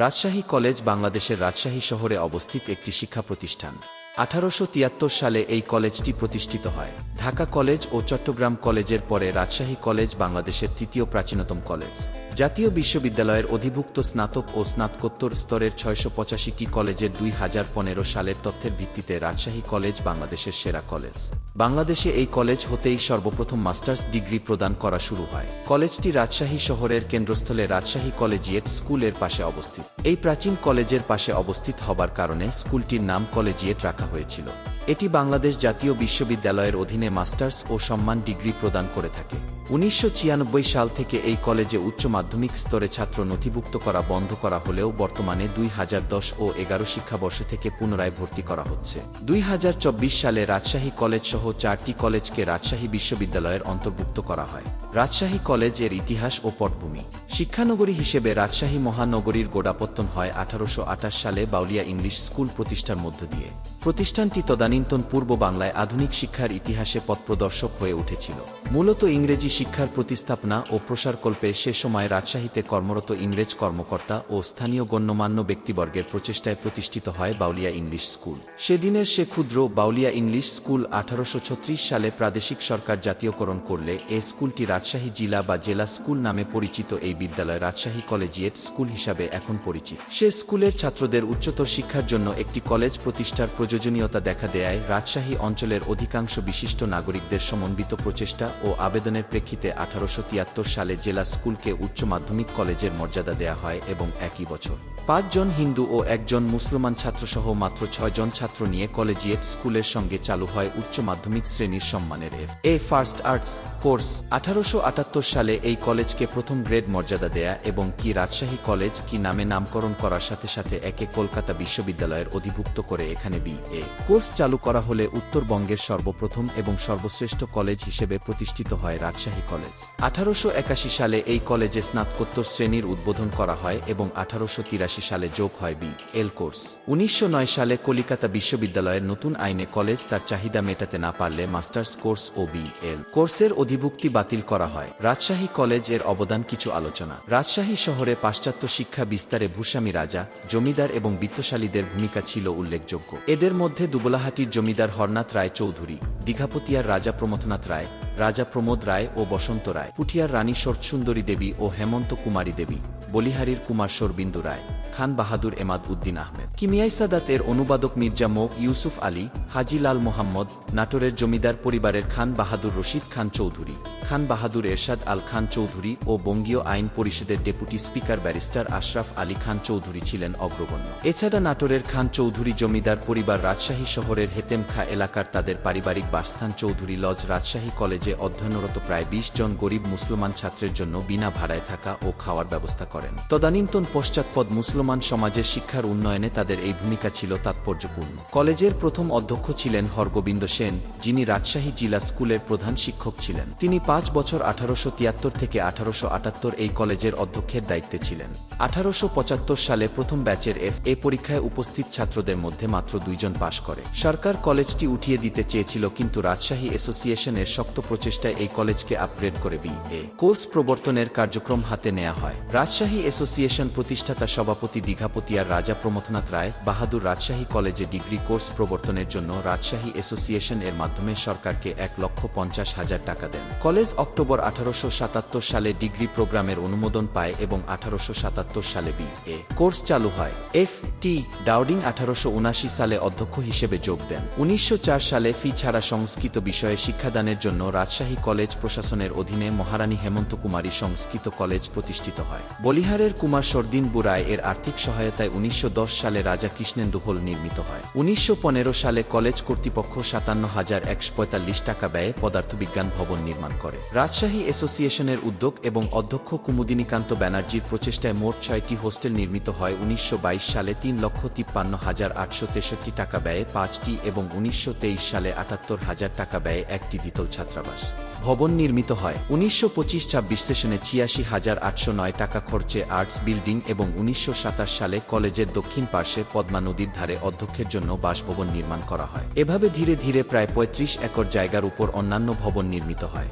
Rajshahi college বাংলাদেশের রাজশাহী শহরে অবস্থিত একটি শিক্ষা প্রতিষ্ঠান। 1873 সালে এই কলেজটি প্রতিষ্ঠিত হয়। ঢাকা কলেজ ও চট্টগ্রাম কলেজের পরে রাজশাহী কলেজ বাংলাদেশের তৃতীয় প্রাচীনতম কলেজ। জাতীয় বিশ্ববিদ্যালয়ের অধিভুক্ত স্নাতক ও স্নাতকোত্তর স্তরের 685টি কলেজের 2015 সালের তথ্যের ভিত্তিতে রাজশাহী কলেজ বাংলাদেশের সেরা কলেজ। বাংলাদেশে এই কলেজ হতেই সর্বপ্রথম মাস্টার্স ডিগ্রি প্রদান করা শুরু হয়। কলেজটি রাজশাহী শহরের কেন্দ্রস্থলে রাজশাহী কলেজিয়েট স্কুলের পাশে অবস্থিত। এই প্রাচীন কলেজের পাশে অবস্থিত হবার কারণে স্কুলটির নাম কলেজিয়েট রাখা হয়েছিল। এটি বাংলাদেশ জাতীয় বিশ্ববিদ্যালয়ের অধীনে মাস্টার্স ও সম্মান ডিগ্রি প্রদান করে থাকে। 1996 সাল থেকে এই কলেজে উচ্চ মাধ্যমিক স্তরে ছাত্র নথিভুক্ত করা বন্ধ করা হলেও বর্তমানে 2010 ও 11 শিক্ষাবর্ষ থেকে পুনরায় ভর্তি করা হচ্ছে। 2024 সালে রাজশাহী কলেজ সহ 4টি কলেজকে রাজশাহী বিশ্ববিদ্যালয়ের অন্তর্ভুক্ত করা হয়। রাজশাহী কলেজ এর ইতিহাস ও পটভূমি। শিক্ষানগরী হিসেবে রাজশাহী মহানগরীর গোড়াপত্তন হয় 1828 সালে বাউলিয়া ইংলিশ স্কুল প্রতিষ্ঠার মধ্য দিয়ে। প্রতিষ্ঠানটি তদানীন্তন পূর্ব বাংলায় আধুনিক শিক্ষার ইতিহাসে পথপ্রদর্শক হয়ে উঠেছিল। মূলত ইংরেজি শিক্ষার প্রতিস্থাপনা ও প্রসারকল্পে সে সময় রাজশাহীতে কর্মরত ইংরেজ কর্মকর্তা ও স্থানীয় গণ্যমান্য ব্যক্তিবর্গের প্রচেষ্টায় প্রতিষ্ঠিত হয় বাউলিয়া ইংলিশ স্কুল। সেদিনের সে ক্ষুদ্র বাউলিয়া ইংলিশ স্কুল 1836 সালে প্রাদেশিক সরকার জাতীয়করণ করলে এ স্কুলটি রাজশাহী জেলা বা জেলা স্কুল নামে পরিচিত। এই বিদ্যালয় রাজশাহী কলেজিয়েট স্কুল হিসাবে এখন পরিচিত। সে স্কুলের ছাত্রদের উচ্চতর শিক্ষার জন্য একটি কলেজ প্রতিষ্ঠার প্রয়োজনীয়তা দেখা দেয় রাজশাহী অঞ্চলের অধিকাংশ বিশিষ্ট নাগরিকদের সমন্বিত প্রচেষ্টা ও আবেদনের প্রেক্ষিতে 1873 সালে জেলা স্কুলকে উচ্চ মাধ্যমিক কলেজের মর্যাদা দেয়া হয় এবং একই বছর 5 জন হিন্দু ও 1 জন মুসলমান ছাত্রসহ মাত্র 6 জন ছাত্র নিয়ে কলেজিয়েট স্কুলের সঙ্গে চালু হয় উচ্চ মাধ্যমিক শ্রেণীর সম্মানের এফ.এ. First arts course. 1878 সালে এই কলেজকে প্রথম গ্রেড মর্যাদা দেয়া এবং কি রাজশাহী কলেজ কি নামে নামকরণ করার সাথে সাথে একে কলকাতা বিশ্ববিদ্যালয়ের অধিভুক্ত করে এখানে বি.এ. কোর্স চালু করা হলে উত্তরবঙ্গের সর্বপ্রথম এবং সর্বশ্রেষ্ঠ কলেজ হিসেবে প্রতিষ্ঠিত হয় রাজশাহী কলেজ। 1881 সালে এই কলেজে স্নাতকোত্তর শ্রেণীর উদ্বোধন করা হয় এবং 1883 সালে যোগ হয় বি.এল কোর্স। 1909 সালে কলিকাতা বিশ্ববিদ্যালয়ের নতুন আইনে কলেজ তার চাহিদা মেটাতে না পারলে মাস্টার্স কোর্স ও বি.এল কোর্সের অধিভুক্তি বাতিল করা হয়। রাজশাহী কলেজ এর অবদান কিছু আলোচনা। রাজশাহী শহরে পাশ্চাত্য শিক্ষা বিস্তারে ভূস্বামী রাজা, জমিদার এবং বিত্তশালীদের ভূমিকা ছিল উল্লেখযোগ্য। এদের মধ্যে দুবলাহাটির জমিদার হরনাথ রায় চৌধুরী, দীঘাপতিয়ার রাজা প্রমথনাথ রায়, রাজা প্রমোদ রায় ও বসন্ত রায়, পুঠিয়ার রানী শরৎসুন্দরী দেবী ও হেমন্ত কুমারী দেবী, বলিহারির কুমার শরবিন্দু রায়, খান বাহাদুর এমাদ উদ্দিন আহমেদ, কিমিয়াই সাদাত এর অনুবাদক মির্জা মো ইউসুফ আলী, হাজি লাল মোহাম্মদ, নাটোরের জমিদার পরিবারের খান বাহাদুর রশিদ খান চৌধুরী, খান বাহাদুর এরশাদ আল খান চৌধুরী ও বঙ্গীয় আইন পরিষদের deputy speaker barrister Ashraf Ali Khan Chowdhury ছিলেন অগ্রগণ্য। এছাড়া নাটোরের খান চৌধুরী জমিদার পরিবার রাজশাহী শহরের হেতেমখা এলাকার তাদের পারিবারিক বাসস্থান চৌধুরী লজ রাজশাহী কলেজে অধ্যয়নরত প্রায় 20 জন গরিব মুসলমান ছাত্রের জন্য বিনা ভাড়ায় থাকা ও খাওয়ার ব্যবস্থা করেন। তদানীন্তন পশ্চাৎপদ মুসলমান সমাজের শিক্ষার উন্নয়নে তাদের এই ভূমিকা ছিল তাৎপর্যপূর্ণ। কলেজের প্রথম অধ্যক্ষ ছিলেন হরগোবিন্দ সেন, যিনি রাজশাহী জিলা স্কুলের প্রধান শিক্ষক ছিলেন। তিনি 5 বছর 1873 থেকে 1878 এই কলেজের অধ্যক্ষের দায়িত্বে ছিলেন। 1875 সালে প্রথম ব্যাচের এফ.এ. পরীক্ষায় উপস্থিত ছাত্রদের মধ্যে মাত্র 2 জন পাশ করে। সরকার কলেজটি উঠিয়ে দিতে চেয়েছিল, কিন্তু রাজশাহী অ্যাসোসিয়েশনের শক্ত প্রচেষ্টায় এই কলেজকে আপগ্রেড করে বি.এ. কোর্স প্রবর্তনের কার্যক্রম হাতে নেওয়া হয়। রাজশাহী অ্যাসোসিয়েশন প্রতিষ্ঠাতা সভাপতি দীঘাপতিয়ার রাজা প্রমথনাথ রায় বাহাদুর রাজশাহী কলেজে ডিগ্রি কোর্স প্রবর্তনের জন্য রাজশাহী অ্যাসোসিয়েশন এর মাধ্যমে সরকারকে 1,50,000 টাকা দেন। কলেজ অক্টোবর 1877 সালে ডিগ্রি প্রোগ্রামের অনুমোদন পায় এবং 1877 সালে বি.এ. কোর্স চালু হয়। এফ.টি. ডাউডিং 1879 সালে অধ্যক্ষ হিসেবে যোগ দেন। 1904 সালে ফি ছাড়া সংস্কৃত বিষয়ে শিক্ষাদানের জন্য রাজশাহী কলেজ প্রশাসনের অধীনে মহারানী হেমন্ত কুমারী সংস্কৃত কলেজ প্রতিষ্ঠিত হয়। বলিহারের কুমার শরদিন্দু রায় এর আর্থিক সহায়তায় 1910 সালে রাজা কৃষ্ণেন্দু হল নির্মিত হয়। 1915 সালে কলেজ কর্তৃপক্ষ 57,145 টাকা ব্যয়ে পদার্থবিজ্ঞান ভবন নির্মাণ করে। রাজশাহী অ্যাসোসিয়েশনের উদ্যোগ এবং অধ্যক্ষ কুমুদিনীকান্ত ব্যানার্জির প্রচেষ্টায় মোট 6টি হোস্টেল নির্মিত হয়। 1922 সালে 3,53,863 টাকা ব্যয়ে 5টি এবং 1923 সালে 78,000 টাকা ব্যয়ে একটি দ্বিতল ছাত্রাবাস ভবন নির্মিত হয়। 1925-26 সেশনে 86,809 টাকা খরচে আর্টস বিল্ডিং এবং 1927 সালে কলেজের দক্ষিণ পার্শ্বে পদ্মা নদীর ধারে অধ্যক্ষের জন্য বাসভবন নির্মাণ করা হয়। এভাবে ধীরে ধীরে প্রায় 35 একর জায়গার উপর অন্যান্য ভবন নির্মিত হয়।